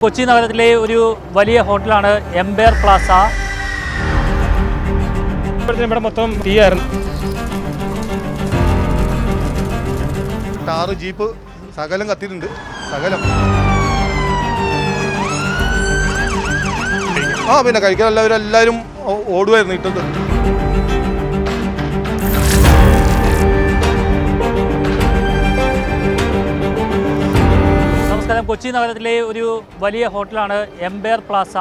കൊച്ചി നഗരത്തിലെ ഒരു വലിയ ഹോട്ടലാണ് എംപയർ പ്ലാസ. ഇവിടെ മൊത്തം തീയായിരുന്നു. കാറ് ജീപ്പ് സകലം കത്തിയിട്ടുണ്ട്. സകലം പിന്നെ കഴിക്കാൻ എല്ലാവരും ഓടുമായിരുന്നു ഇട്ടത്. നമസ്കാരം. കൊച്ചി നഗരത്തിലെ ഒരു വലിയ ഹോട്ടലാണ് എംപയർ പ്ലാസ.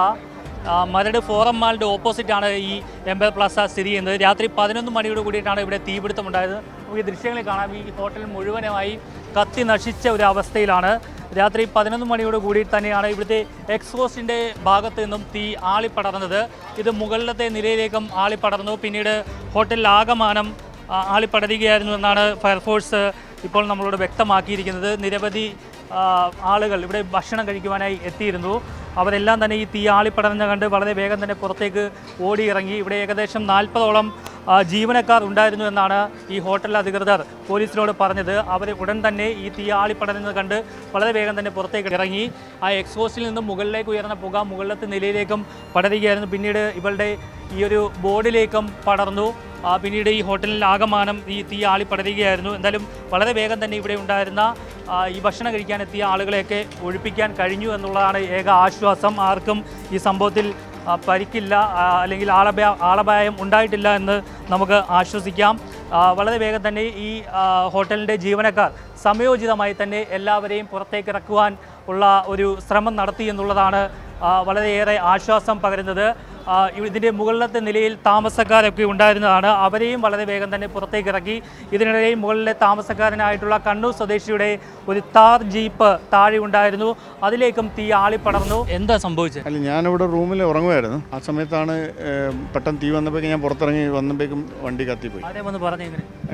മരട് ഫോറം മാളിൻ്റെ ഓപ്പോസിറ്റാണ് ഈ എംപയർ പ്ലാസ സ്ഥിതി ചെയ്യുന്നത്. രാത്രി 11 മണിയോട് കൂടിയിട്ടാണ് ഇവിടെ തീപിടുത്തമുണ്ടായത്. നമുക്ക് ഈ ദൃശ്യങ്ങളിൽ കാണാം. ഈ ഹോട്ടൽ മുഴുവനുമായി കത്തി നശിച്ച ഒരു അവസ്ഥയിലാണ്. രാത്രി 11 മണിയോട് കൂടി തന്നെയാണ് ഇവിടുത്തെ എക്സോസ്റ്റിൻ്റെ ഭാഗത്ത് നിന്നും തീ ആളിപ്പടർന്നത്. ഇത് മുകളിലത്തെ നിലയിലേക്കും ആളിപ്പടർന്നു. പിന്നീട് ഹോട്ടലിലാകമാനം ആളിപ്പടരുകയായിരുന്നു എന്നാണ് ഫയർഫോഴ്സ് ഇപ്പോൾ നമ്മളോട് വ്യക്തമാക്കിയിരിക്കുന്നത്. നിരവധി ആളുകൾ ഇവിടെ ഭക്ഷണം കഴിക്കുവാനായി എത്തിയിരുന്നു. അവരെല്ലാം തന്നെ ഈ തീ ആളിപ്പടർന്ന് കണ്ട് വളരെ വേഗം തന്നെ പുറത്തേക്ക് ഓടിയിറങ്ങി. ഇവിടെ ഏകദേശം 40ഓളം ജീവനക്കാർ ഉണ്ടായിരുന്നു എന്നാണ് ഈ ഹോട്ടൽ അധികൃതർ പോലീസിനോട് പറഞ്ഞത്. അവർ ഉടൻ തന്നെ ഈ തീ ആളിപ്പടരുന്നത് കണ്ട് വളരെ വേഗം തന്നെ പുറത്തേക്ക് ഇറങ്ങി. ആ എക്സോസ്റ്റിൽ നിന്നും മുകളിലേക്ക് ഉയർന്ന പുക മുകളിലത്തെ നിലയിലേക്കും പടരുകയായിരുന്നു. പിന്നീട് ഇവളുടെ ഈ ഒരു ബോർഡിലേക്കും പടർന്നു. പിന്നീട് ഈ ഹോട്ടലിൽ ആകമാനം ഈ തീ ആളിപ്പടരുകയായിരുന്നു. എന്തായാലും വളരെ വേഗം തന്നെ ഇവിടെ ഉണ്ടായിരുന്ന ഈ ഭക്ഷണം കഴിക്കാനെത്തിയ ആളുകളെയൊക്കെ ഒഴിപ്പിക്കാൻ കഴിഞ്ഞു എന്നുള്ളതാണ് ഏക ആശ്വാസം. ആർക്കും ഈ സംഭവത്തിൽ പരിക്കില്ല, അല്ലെങ്കിൽ ആളപായം ഉണ്ടായിട്ടില്ല എന്ന് നമുക്ക് ആശ്വസിക്കാം. വളരെ വേഗം തന്നെ ഈ ഹോട്ടലിൻ്റെ ജീവനക്കാർ സമയോചിതമായി തന്നെ എല്ലാവരെയും പുറത്തേക്ക് ഇറക്കുവാൻ ഉള്ള ഒരു ശ്രമം നടത്തി എന്നുള്ളതാണ് വളരെയേറെ ആശ്വാസം പകരുന്നത്. ഇതിൻ്റെ മുകളിലത്തെ നിലയിൽ താമസക്കാരൊക്കെ ഉണ്ടായിരുന്നതാണ്. അവരെയും വളരെ വേഗം തന്നെ പുറത്തേക്ക് ഇറക്കി. ഇതിനിടയിൽ മുകളിലെ താമസക്കാരനായിട്ടുള്ള കണ്ണൂർ സ്വദേശിയുടെ ഒരു താർ ജീപ്പ് താഴെ ഉണ്ടായിരുന്നു. അതിലേക്കും തീ ആളിപ്പടർന്നു. എന്താ സംഭവിച്ചത്? അല്ല, ഞാനിവിടെ റൂമിൽ ഉറങ്ങുമായിരുന്നു. ആ സമയത്താണ് പെട്ടെന്ന് തീ വന്നപ്പോഴേക്കും ഞാൻ പുറത്തിറങ്ങി വന്നപ്പോഴേക്കും വണ്ടി കത്തിപ്പോയി. അതേപോലെ പറഞ്ഞു.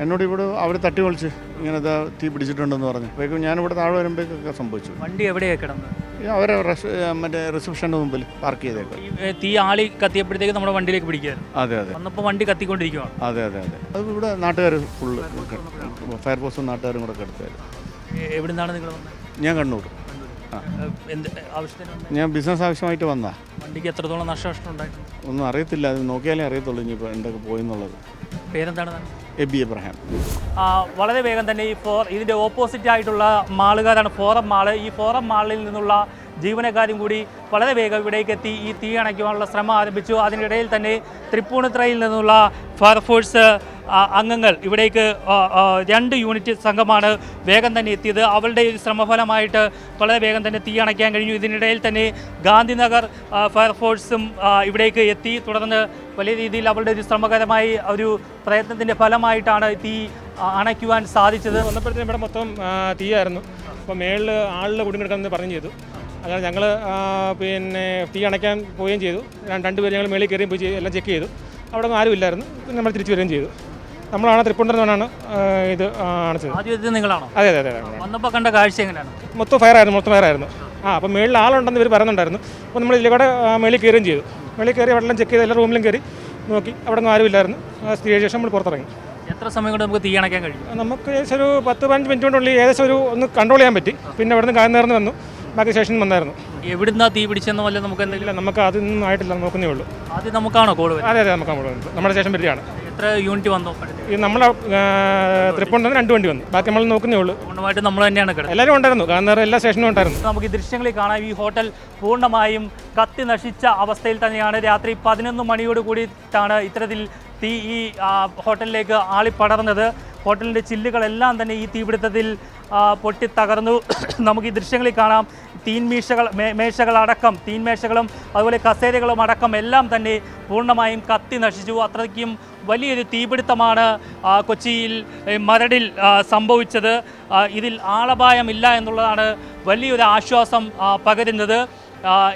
എന്നോട് ഇവിടെ അവർ തട്ടി വിളിച്ച് ഇങ്ങനെ തീ പിടിച്ചിട്ടുണ്ടെന്ന് പറഞ്ഞു. അപ്പോഴേക്കും ഞാനിവിടെ താഴെ വരുമ്പോഴേക്കൊക്കെ സംഭവിച്ചു. വണ്ടി എവിടെയാണ് കിടന്നത്? അവരെ മറ്റേ റിസപ്ഷൻ്റെ മുമ്പിൽ പാർക്ക് ചെയ്തേക്കാം. തീ ആളി കത്തിയപ്പോഴത്തേക്ക് നമ്മുടെ വണ്ടിയിലേക്ക് പിടിക്കുകയായിരുന്നു. അതെ. വന്നപ്പോൾ വണ്ടി കത്തിക്കൊണ്ടിരിക്കുകയാണ്. അതെ. അത് ഇവിടെ നാട്ടുകാർ ഫുള്ള് ഫയർഫോഴ്സും നാട്ടുകാരും കൂടെ എടുത്തായിരുന്നു. എവിടെ നിന്നാണ് നിങ്ങൾ വന്നത്? ഞാൻ കണ്ണൂർ. എന്ത് ആവശ്യത്തിന്? ഞാൻ ബിസിനസ് ആവശ്യമായിട്ട് വന്നാ. വണ്ടിക്ക് എത്രത്തോളം നഷ്ടം ഉണ്ടായിരുന്നു? ഒന്നും അറിയത്തില്ല, അത് നോക്കിയാലേ അറിയത്തുള്ളൂ ഇനിയിപ്പോൾ എന്തൊക്കെ പോയെന്നുള്ളത്. പേരെന്താണ്? എബി എബ്രഹാം. വളരെ വേഗം തന്നെ ഇതിൻ്റെ ഓപ്പോസിറ്റ് ആയിട്ടുള്ള മാളുകാരാണ് ഫോറം മാള്. ഈ ഫോറം മാളിൽ നിന്നുള്ള ജീവനക്കാരും കൂടി വളരെ വേഗം ഇവിടേക്ക് എത്തി ഈ തീ അണയ്ക്കുവാനുള്ള ശ്രമം ആരംഭിച്ചു. അതിനിടയിൽ തന്നെ തൃപ്പൂണിത്തുറയിൽ നിന്നുള്ള ഫയർഫോഴ്സ് അംഗങ്ങൾ ഇവിടേക്ക് 2 യൂണിറ്റ് സംഘമാണ് വേഗം തന്നെ എത്തിയത്. അവരുടെ ശ്രമഫലമായിട്ട് വളരെ വേഗം തന്നെ തീ അണയ്ക്കാൻ കഴിഞ്ഞു. ഇതിനിടയിൽ തന്നെ ഗാന്ധിനഗർ ഫയർഫോഴ്സും ഇവിടേക്ക് എത്തി. തുടർന്ന് വലിയ രീതിയിൽ അവരുടെ ഒരു ശ്രമകരമായി ഒരു പ്രയത്നത്തിൻ്റെ ഫലമായിട്ടാണ് തീ അണയ്ക്കുവാൻ സാധിച്ചത്. വന്നപ്പോഴത്തേക്കും ഇവിടെ മൊത്തം തീയായിരുന്നു. അപ്പോൾ മേളിൽ ആളിൽ കുടുങ്ങിയെടുക്കാമെന്ന് പറഞ്ഞു ചെയ്തു. അല്ലാതെ ഞങ്ങൾ തീ അണയ്ക്കാൻ പോവുകയും ചെയ്തു. 2 പേര് ഞങ്ങൾ മേളിൽ കയറിയും പോയി എല്ലാം ചെക്ക് ചെയ്തു. അവിടെ ഒന്നും ആരും ഇല്ലായിരുന്നു. പിന്നെ നമ്മൾ തിരിച്ചു വരികയും ചെയ്തു. നമ്മളാണ് തൃപ്പൂണിത്തുറന്നാണ് ഇത് അണച്ചത്. ആദ്യത്തെ നിങ്ങളാണോ? അതെ. വന്നപ്പോൾ കണ്ട കാഴ്ച എങ്ങനെയാണ്? മൊത്തം ഫയറായിരുന്നു. അപ്പോൾ മേളിൽ ആളുണ്ടെന്ന് ഇവർ പറയുന്നുണ്ടായിരുന്നു. അപ്പോൾ നമ്മൾ ഇതിലൂടെ മേളിൽ കയറുകയും ചെയ്തു. മേളിൽ കയറി വെള്ളം ചെക്ക് ചെയ്ത് എല്ലാ റൂമിലും കയറി നോക്കി. അവിടെ ഒന്നും ആരും ഇല്ലായിരുന്നു. സ്ഥിതിയായ ശേഷം നമ്മൾ പുറത്തിറങ്ങി. എത്ര സമയം കൊണ്ട് നമുക്ക് തീ അണയ്ക്കാൻ കഴിയും? നമുക്ക് ഏകദേശം ഒരു 10-15 മിനിറ്റ് കൊണ്ടുള്ളിൽ ഏകദേശം ഒന്ന് കൺട്രോൾ ചെയ്യാൻ പറ്റി. പിന്നെ അവിടെ നിന്ന് കാഞ്ഞേർന്ന് വന്നു. ബാക്കി സ്റ്റേഷനിൽ വന്നായിരുന്നു. എവിടുന്നാ തീ പിടിച്ചെന്നോ വല്ല നമുക്ക് എന്തെങ്കിലും? നമുക്ക് അതൊന്നും ആയിട്ടില്ല, നോക്കുന്നേ ഉള്ളൂ. ആദ്യം നമുക്കാണോ കോൾ? അതെ, നമുക്ക് നമ്മുടെ സ്റ്റേഷൻ വരികയാണ്. എത്ര യൂണിറ്റ് വന്നു? ഈ നമ്മളെ തൃപ്പൂണിത്തുറന്ന് 2 വണ്ടി വന്നു. ബാക്കി നമ്മൾ നോക്കുന്നേ ഉള്ളൂ. പൂർണ്ണമായിട്ട് നമ്മൾ തന്നെയാണ് കിടന്നത്. എല്ലാവരും ഉണ്ടായിരുന്നു. കാഞ്ഞേർ എല്ലാ സ്റ്റേഷനും ഉണ്ടായിരുന്നു. നമുക്ക് ഈ ദൃശ്യങ്ങളിൽ കാണാം. ഈ ഹോട്ടൽ പൂർണ്ണമായും കത്തി നശിച്ച അവസ്ഥയിൽ തന്നെയാണ്. രാത്രി 11 മണിയോട് കൂടിയിട്ടാണ് ഇത്തരത്തിൽ തീ ഈ ഹോട്ടലിലേക്ക് ആളിപ്പടർന്നത്. ഹോട്ടലിൻ്റെ ചില്ലുകളെല്ലാം തന്നെ ഈ തീപിടുത്തത്തിൽ പൊട്ടിത്തകർന്നു. നമുക്ക് ഈ ദൃശ്യങ്ങളിൽ കാണാം. തീൻമേശകളും അതുപോലെ കസേരകളും അടക്കം എല്ലാം തന്നെ പൂർണ്ണമായും കത്തി നശിച്ചു. അത്രയ്ക്കും വലിയൊരു തീപിടുത്തമാണ് കൊച്ചിയിൽ മരടിൽ സംഭവിച്ചത്. ഇതിൽ ആളപായമില്ല എന്നുള്ളതാണ് വലിയൊരു ആശ്വാസം പകരുന്നത്.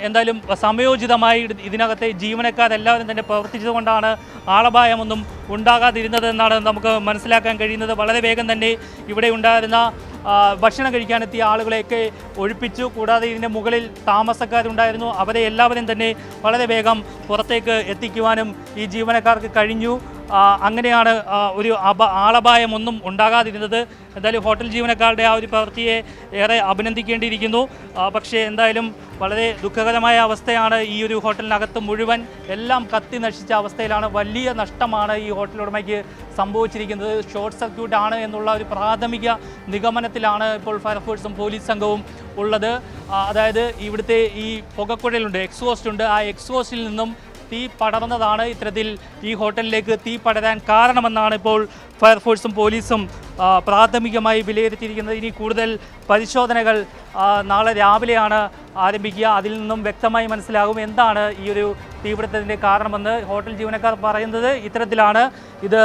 എന്തായാലും സമയോചിതമായി ഇതിനകത്തെ ജീവനക്കാരെല്ലാവരും തന്നെ പ്രവർത്തിച്ചതുകൊണ്ടാണ് ആളപായമൊന്നും ഉണ്ടാകാതിരുന്നത് എന്നാണ് നമുക്ക് മനസ്സിലാക്കാൻ കഴിയുന്നത്. വളരെ വേഗം തന്നെ ഇവിടെ ഉണ്ടായിരുന്ന ഭക്ഷണം കഴിക്കാനെത്തിയ ആളുകളെയൊക്കെ ഒഴിപ്പിച്ചു. കൂടാതെ ഇതിൻ്റെ മുകളിൽ താമസക്കാരുണ്ടായിരുന്നു, അവരെ എല്ലാവരും തന്നെ വളരെ വേഗം പുറത്തേക്ക് എത്തിക്കുവാനും ഈ ജീവനക്കാർക്ക് കഴിഞ്ഞു. അങ്ങനെയാണ് ഒരു ആളപായമൊന്നും ഉണ്ടാകാതിരുന്നത്. എന്തായാലും ഹോട്ടൽ ജീവനക്കാരുടെ ആ ഒരു പ്രവൃത്തിയെ ഏറെ അഭിനന്ദിക്കേണ്ടിയിരിക്കുന്നു. പക്ഷേ എന്തായാലും വളരെ ദുഃഖകരമായ അവസ്ഥയാണ്. ഈ ഒരു ഹോട്ടലിനകത്ത് മുഴുവൻ എല്ലാം കത്തി നശിച്ച അവസ്ഥയിലാണ്. വലിയ നഷ്ടമാണ് ഈ ഹോട്ടൽ ഉടമയ്ക്ക് സംഭവിച്ചിരിക്കുന്നത്. ഷോർട്ട് സർക്യൂട്ട് ആണ് എന്നുള്ള ഒരു പ്രാഥമിക നിഗമനത്തിലാണ് ഇപ്പോൾ ഫയർഫോഴ്സും പോലീസ് സംഘവും ഉള്ളത്. അതായത് ഇവിടുത്തെ ഈ പുകക്കുഴലുണ്ട്, എക്സോസ്റ്റ് ഉണ്ട്, ആ എക്സോസ്റ്റിൽ നിന്നും തീ പടർന്നതാണ് ഇത്തരത്തിൽ ഈ ഹോട്ടലിലേക്ക് തീ പടരാൻ കാരണമെന്നാണ് ഇപ്പോൾ ഫയർഫോഴ്സും പോലീസും പ്രാഥമികമായി വിലയിരുത്തിയിരിക്കുന്നത്. ഇനി കൂടുതൽ പരിശോധനകൾ നാളെ രാവിലെയാണ് ആരംഭിക്കുക. അതിൽ നിന്നും വ്യക്തമായി മനസ്സിലാകും എന്താണ് ഈ ഒരു തീപിടുത്തത്തിൻ്റെ കാരണമെന്ന്. ഹോട്ടൽ ജീവനക്കാർ പറയുന്നത് ഇത്തരത്തിലാണ്, ഇത്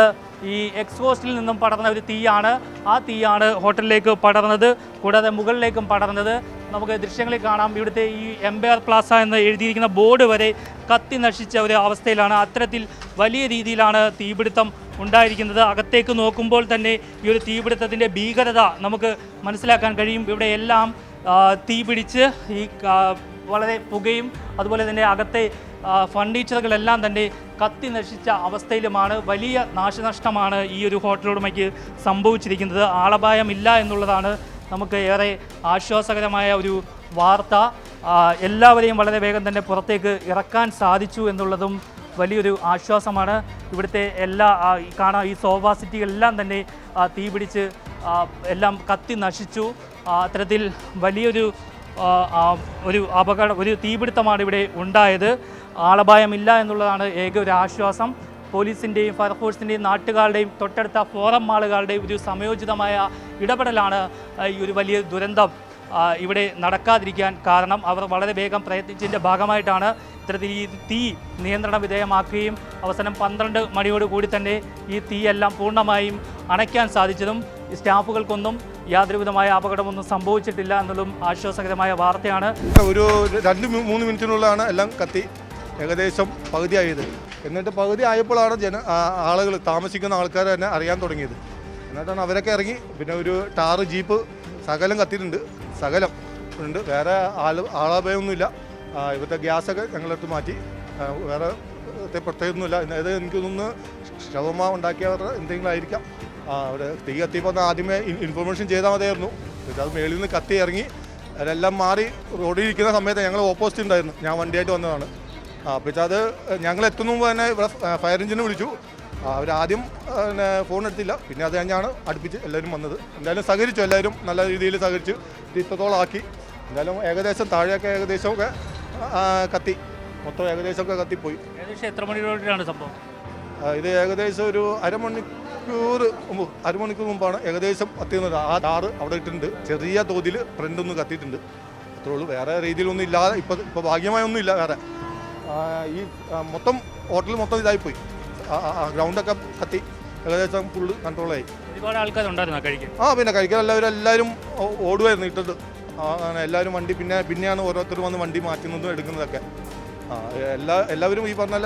ഈ എക്സോസ്റ്റിൽ നിന്നും പടർന്ന ഒരു തീയാണ്. ആ തീയാണ് ഹോട്ടലിലേക്ക് പടർന്നത്, കൂടാതെ മുകളിലേക്കും പടർന്നത്. നമുക്ക് ദൃശ്യങ്ങളിൽ കാണാം. ഇവിടുത്തെ ഈ എംപയർ പ്ലാസ എന്ന് എഴുതിയിരിക്കുന്ന ബോർഡ് വരെ കത്തി നശിച്ച ഒരു അവസ്ഥയിലാണ്. അത്തരത്തിൽ വലിയ രീതിയിലാണ് തീപിടുത്തം ഉണ്ടായിരിക്കുന്നത്. അകത്തേക്ക് നോക്കുമ്പോൾ തന്നെ ഈ ഒരു തീപിടുത്തത്തിൻ്റെ ഭീകരത നമുക്ക് മനസ്സിലാക്കാൻ കഴിയും. ഇവിടെ എല്ലാം തീ പിടിച്ച് ഈ വളരെ പുകയും അതുപോലെ തന്നെ അകത്തെ ഫർണിച്ചറുകളെല്ലാം തന്നെ കത്തി നശിച്ച അവസ്ഥയിലുമാണ്. വലിയ നാശനഷ്ടമാണ് ഈ ഒരു ഹോട്ടൽ ഉടമയ്ക്ക് സംഭവിച്ചിരിക്കുന്നത്. ആളപായമില്ല എന്നുള്ളതാണ് നമുക്ക് ഏറെ ആശ്വാസകരമായ ഒരു വാർത്ത. എല്ലാവരെയും വളരെ വേഗം തന്നെ പുറത്തേക്ക് ഇറക്കാൻ സാധിച്ചു എന്നുള്ളതും വലിയൊരു ആശ്വാസമാണ്. ഇവിടുത്തെ എല്ലാ ഈ സോഫ സിറ്റികളെല്ലാം തന്നെ തീ പിടിച്ച് എല്ലാം കത്തി നശിച്ചു. അത്തരത്തിൽ വലിയൊരു ഒരു തീപിടുത്തമാണ് ഇവിടെ ഉണ്ടായത്. ആളപായമില്ല എന്നുള്ളതാണ് ഏക ഒരു ആശ്വാസം. പോലീസിൻ്റെയും ഫയർഫോഴ്സിൻ്റെയും നാട്ടുകാരുടെയും തൊട്ടടുത്ത ഫോറം മാളുകളുടെയും ഒരു സമയോചിതമായ ഇടപെടലാണ് ഈ ഒരു വലിയ ദുരന്തം ഇവിടെ നടക്കാതിരിക്കാൻ കാരണം. അവർ വളരെ വേഗം പ്രയത്നിച്ചതിൻ്റെ ഭാഗമായിട്ടാണ് ഇത്തരത്തിൽ ഈ തീ നിയന്ത്രണ വിധേയമാക്കുകയും അവസാനം 12 മണിയോട് കൂടി തന്നെ ഈ തീയെല്ലാം പൂർണ്ണമായും അണയ്ക്കാൻ സാധിച്ചതും സ്റ്റാഫുകൾക്കൊന്നും യാതൊരുവിധമായ അപകടമൊന്നും സംഭവിച്ചിട്ടില്ല എന്നതും ആശ്വാസകരമായ വാർത്തയാണ്. ഒരു 2-3 മിനിറ്റിനുള്ളിലാണ് എല്ലാം കത്തി ഏകദേശം പകുതിയായത്. എന്നിട്ട് പകുതി ആയപ്പോഴാണ് ആളുകൾ താമസിക്കുന്ന ആൾക്കാർ തന്നെ അറിയാൻ തുടങ്ങിയത്. എന്നിട്ടാണ് അവരൊക്കെ ഇറങ്ങി. പിന്നെ ഒരു ടാറ് ജീപ്പ് സകലം കത്തിയിട്ടുണ്ട്, സകലം ഉണ്ട്. വേറെ ആളപായമൊന്നുമില്ല. ഇവിടുത്തെ ഗ്യാസൊക്കെ ഞങ്ങളെടുത്ത് മാറ്റി. വേറെ പ്രത്യേകമൊന്നുമില്ല. അതായത് എനിക്ക് തോന്നുന്നു ഷവർമ ഉണ്ടാക്കിയവരുടെ എന്തെങ്കിലും ആയിരിക്കാം. അവിടെ തീ കത്തിയപ്പോൾ ആദ്യമേ ഇൻഫർമേഷൻ ചെയ്താൽ മതിയായിരുന്നു. അത് മേളിൽ നിന്ന് കത്തി ഇറങ്ങി അതെല്ലാം മാറി റോഡിൽ ഇരിക്കുന്ന സമയത്ത് ഞങ്ങൾ ഓപ്പോസിറ്റ് ഉണ്ടായിരുന്നു. ഞാൻ വണ്ടിയായിട്ട് വന്നതാണ്. അപ്പോൾ അത് ഞങ്ങൾ എത്തുന്ന മുമ്പ് തന്നെ ഇവിടെ ഫയർ എഞ്ചിനെ വിളിച്ചു. അവരാദ്യം ഫോൺ എടുത്തില്ല, പിന്നെ അത് കഴിഞ്ഞാണ് അടുപ്പിച്ച് എല്ലാവരും വന്നത്. എന്തായാലും സഹകരിച്ചു, എല്ലാവരും നല്ല രീതിയിൽ സഹകരിച്ചു. ഇത്രത്തോളം ആക്കി. എന്തായാലും ഏകദേശം താഴെയൊക്കെ ഏകദേശമൊക്കെ കത്തി, മൊത്തം ഏകദേശമൊക്കെ കത്തിപ്പോയി. ഏകദേശം എത്ര മണിയോടെയാണ് സംഭവം? ഇത് ഏകദേശം ഒരു അരമണിക്കൂർ മുമ്പാണ് ഏകദേശം കത്തിയുന്നത്. ആ ടാറ് അവിടെ ഇട്ടിട്ടുണ്ട്. ചെറിയ തോതിൽ ഫ്രണ്ടൊന്ന് കത്തിയിട്ടുണ്ട്, അത്രേ ഉള്ളൂ. വേറെ രീതിയിലൊന്നും ഇല്ലാതെ ഇപ്പോൾ ഭാഗ്യമായൊന്നും ഇല്ല. വേറെ ഈ മൊത്തം ഹോട്ടൽ മൊത്തം ഇതായിപ്പോയി. ഗ്രൗണ്ടൊക്കെ കത്തി ഏകദേശം ഫുള്ള് കൺട്രോളായി. ഒരുപാട് ആൾക്കാരുണ്ടായിരുന്നു കഴിക്കാൻ. പിന്നെ കഴിക്കാൻ എല്ലാവരും ഓടുമായിരുന്നു ഇട്ടത്. അങ്ങനെ എല്ലാവരും വണ്ടി പിന്നെയാണ് ഓരോരുത്തർ വന്ന് വണ്ടി മാറ്റുന്നതും എടുക്കുന്നതൊക്കെ. എല്ലാവരും ഈ പറഞ്ഞ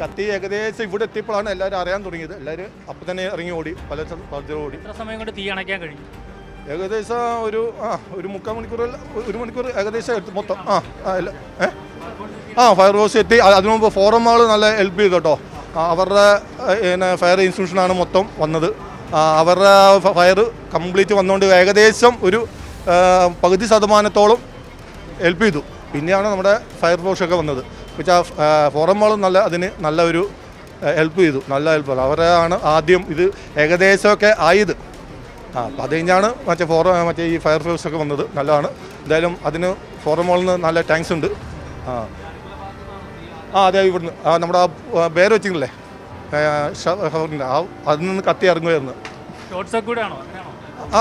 കത്തി ഏകദേശം ഇവിടെ എത്തിയപ്പോഴാണ് എല്ലാവരും അറിയാൻ തുടങ്ങിയത്. എല്ലാവരും അപ്പം തന്നെ ഇറങ്ങി ഓടി, പല സ്ഥലത്തും ഓടി. എത്ര സമയം കൊണ്ട് തീ അണയ്ക്കാൻ കഴിഞ്ഞു? ഏകദേശം ഒരു 3/4 മണിക്കൂർ, 1 മണിക്കൂർ ഏകദേശം എടുത്ത് മൊത്തം. ഫയർഫോഴ്സ് എത്തി. അതിനു മുമ്പ് ഫോറം മാൾ നല്ല ഹെൽപ്പ് ചെയ്തു കേട്ടോ. അവരുടെ ഫയർ ഇൻസ്റ്റിറ്റ്യൂഷനാണ് മൊത്തം വന്നത്. അവരുടെ ഫയർ കംപ്ലീറ്റ് വന്നുകൊണ്ട് ഏകദേശം ഒരു പകുതി ശതമാനത്തോളം ഹെൽപ്പ് ചെയ്തു. പിന്നെയാണ് നമ്മുടെ ഫയർഫോഴ്സൊക്കെ വന്നത്. പക്ഷേ ഫോറം മാളും അതിന് നല്ല ഒരു ഹെൽപ്പ് ചെയ്തു, നല്ല ഹെൽപ്പ്. അവരാണ് ആദ്യം ഇത് ഏകദേശമൊക്കെ ആയത്. അപ്പോൾ അത് കഴിഞ്ഞാണ് മറ്റേ ഈ ഫയർഫോഴ്സൊക്കെ വന്നത്. നല്ലതാണ്. എന്തായാലും അതിന് ഫോറം മാളിൽ നിന്ന് നല്ല താങ്ക്സ് ഉണ്ട്. അതെ, ഇവിടുന്ന് നമ്മുടെ പേര് വെച്ചിട്ടില്ലേ അതിൽ നിന്ന് കത്തി ഇറങ്ങുമായിരുന്നു. ഷോർട്ട് സർക്യൂട്ട് ആണോ?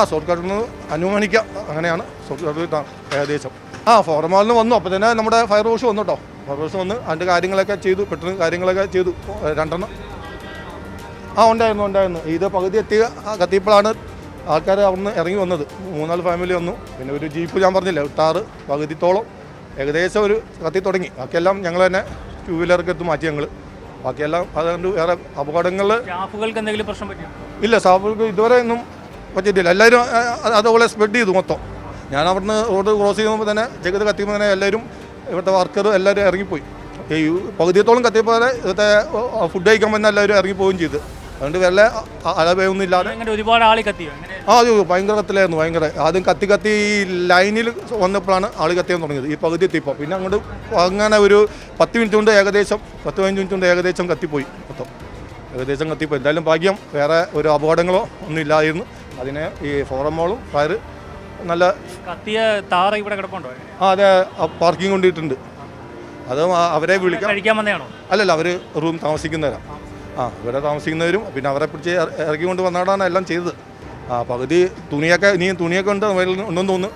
ഷോർട്ട് കട്ടിൽ നിന്ന് അനുമാനിക്കാം, അങ്ങനെയാണ് ഷോർട്ട് കട്ട് ഏകദേശം. ഫോറം മാളിൽ നിന്ന് വന്നു. അപ്പോൾ തന്നെ നമ്മുടെ ഫയർഫോഴ്സ് വന്നു കേട്ടോ. ഫയർഫോഴ്സ് വന്ന് അതിൻ്റെ കാര്യങ്ങളൊക്കെ ചെയ്തു, പെട്ടെന്ന് കാര്യങ്ങളൊക്കെ ചെയ്തു. 2 എണ്ണം ഉണ്ടായിരുന്നു. ഇത് പകുതി കത്തിയപ്പോഴാണ് ആൾക്കാർ അവിടുന്ന് ഇറങ്ങി വന്നത്. 3-4 ഫാമിലി വന്നു. പിന്നെ ഒരു ജീപ്പ് ഞാൻ പറഞ്ഞില്ല, ടാറ് പകുതിത്തോളം ഏകദേശം ഒരു കത്തി തുടങ്ങി. ബാക്കിയെല്ലാം ഞങ്ങൾ തന്നെ 2 വീലറൊക്കെ എടുത്ത് മാറ്റി. ഞങ്ങൾ ബാക്കിയെല്ലാം അതുകൊണ്ട് വേറെ അപകടങ്ങൾ സ്റ്റാഫുകൾക്ക് എന്തെങ്കിലും പ്രശ്നം പറ്റിയോ? ഇല്ല. സ്റ്റാഫുകൾക്ക് ഇതുവരെ ഒന്നും പറ്റിയിട്ടില്ല. എല്ലാവരും അതുപോലെ സ്പ്രെഡ് ചെയ്തു മൊത്തം. ഞാൻ അവിടുന്ന് റോഡ് ക്രോസ് ചെയ്യുമ്പോൾ തന്നെ ജഗത് കത്തിയുമ്പോൾ തന്നെ എല്ലാവരും ഇവിടുത്തെ വർക്കർ എല്ലാവരും ഇറങ്ങിപ്പോയി. ഈ പകുതിയത്തോളം കത്തിയപ്പോൾ ഇവിടുത്തെ ഫുഡ് കഴിക്കാൻ പറ്റുന്ന എല്ലാവരും ഇറങ്ങിപ്പോവുകയും ചെയ്തു. അതുകൊണ്ട് വല്ല അലഭയൊന്നും ഇല്ലാതെ അങ്ങനെ ഒരുപാട് ആളി കത്തിയോ? അത് ഭയങ്കര കത്തിലായിരുന്നു. ഭയങ്കര ആദ്യം കത്തി ലൈനിൽ വന്നപ്പോഴാണ് ആൾ കത്തിയാൻ തുടങ്ങിയത്. ഈ പകുതി എത്തിയപ്പോൾ പിന്നെ അങ്ങോട്ട് അങ്ങനെ ഒരു 10 മിനിറ്റ് കൊണ്ട് ഏകദേശം 10-15 മിനിറ്റ് കൊണ്ട് ഏകദേശം കത്തിപ്പോയി മൊത്തം. ഏകദേശം കത്തിപ്പോയി. എന്തായാലും ഭാഗ്യം വേറെ ഒരു അപകടങ്ങളോ ഒന്നും ഇല്ലായിരുന്നു. അതിനെ ഈ ഫോറം മോളും ഫയർ നല്ല കത്തിയ താറ ഇവിടെ കിടപ്പുണ്ടോ? അതെ, പാർക്കിംഗ് കൊണ്ടിട്ടുണ്ട്. അത് അവരെ വിളിക്കാം. കഴിക്കാൻ വന്നതാണോ? അല്ലല്ല, അവർ റൂം താമസിക്കുന്നവരാണ്. ഇവിടെ താമസിക്കുന്നവരും പിന്നെ അവരെ പിടിച്ച് ഇറക്കി കൊണ്ട് വന്നാടാണ് എല്ലാം ചെയ്തത്. പകുതി തുണിയൊക്കെ തുണിയൊക്കെ ഉണ്ട് ഉണ്ടെന്ന് തോന്നുന്നു.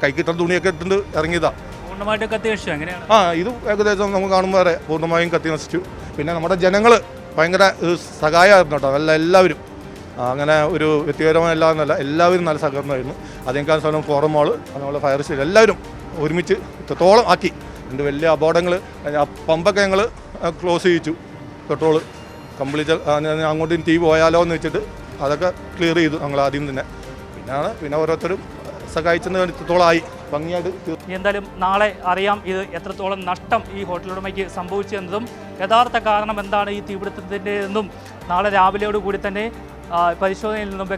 കൈക്കിട്ട തുണിയൊക്കെ ഇട്ടുണ്ട് ഇറങ്ങിയതാണ്. പൂർണ്ണമായിട്ട് കത്തി നശിച്ചു എങ്ങനെയാണ്? ഇത് ഏകദേശം നമുക്ക് കാണുമ്പോൾ വരെ പൂർണ്ണമായും കത്തി നശിച്ചു. പിന്നെ നമ്മുടെ ജനങ്ങൾ ഭയങ്കര സഹായമായിരുന്നു കേട്ടോ. എല്ലാവരും അങ്ങനെ ഒരു വ്യക്തിപരമല്ല എന്നല്ല, എല്ലാവരും നല്ല സഹകരണമായിരുന്നു. അതിനേക്കാൾ സ്ഥലം ഫോറം മോള് അതുപോലെ ഫയർ സ്റ്റേഷൻ എല്ലാവരും ഒരുമിച്ച് ഇത്രത്തോളം ആക്കി. രണ്ട് വലിയ അപകടങ്ങൾ. പമ്പൊക്കെ ഞങ്ങൾ ക്ലോസ് ചെയ്യിച്ചു. പെട്രോള് കംപ്ലീറ്റ് അങ്ങോട്ടും ടീ പോയാലോ എന്ന് വെച്ചിട്ട് അതൊക്കെ ക്ലിയർ ചെയ്തു ഞങ്ങൾ ആദ്യം തന്നെ. പിന്നെ ഓരോരുത്തരും സഹായിച്ചെന്ന് ഇത്രത്തോളം ആയി ഭംഗിയായിട്ട്. എന്തായാലും നാളെ അറിയാം ഇത് എത്രത്തോളം നഷ്ടം ഈ ഹോട്ടലുടമയ്ക്ക് സംഭവിച്ചതെന്നതും യഥാർത്ഥ കാരണം എന്താണ് ഈ തീപിടുത്തത്തിൻ്റെതെന്നും നാളെ രാവിലെയോടുകൂടി തന്നെ പരിശോധനയിൽ നിന്നും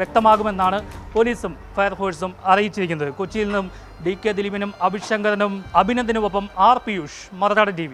വ്യക്തമാകുമെന്നാണ് പോലീസും ഫയർഫോഴ്സും അറിയിച്ചിരിക്കുന്നത്. കൊച്ചിയിൽ നിന്നും DK ദിലീപിനും അഭിശങ്കരനും അഭിനന്ദനുമൊപ്പം R. പിയൂഷ്, മറുനാടൻ TV.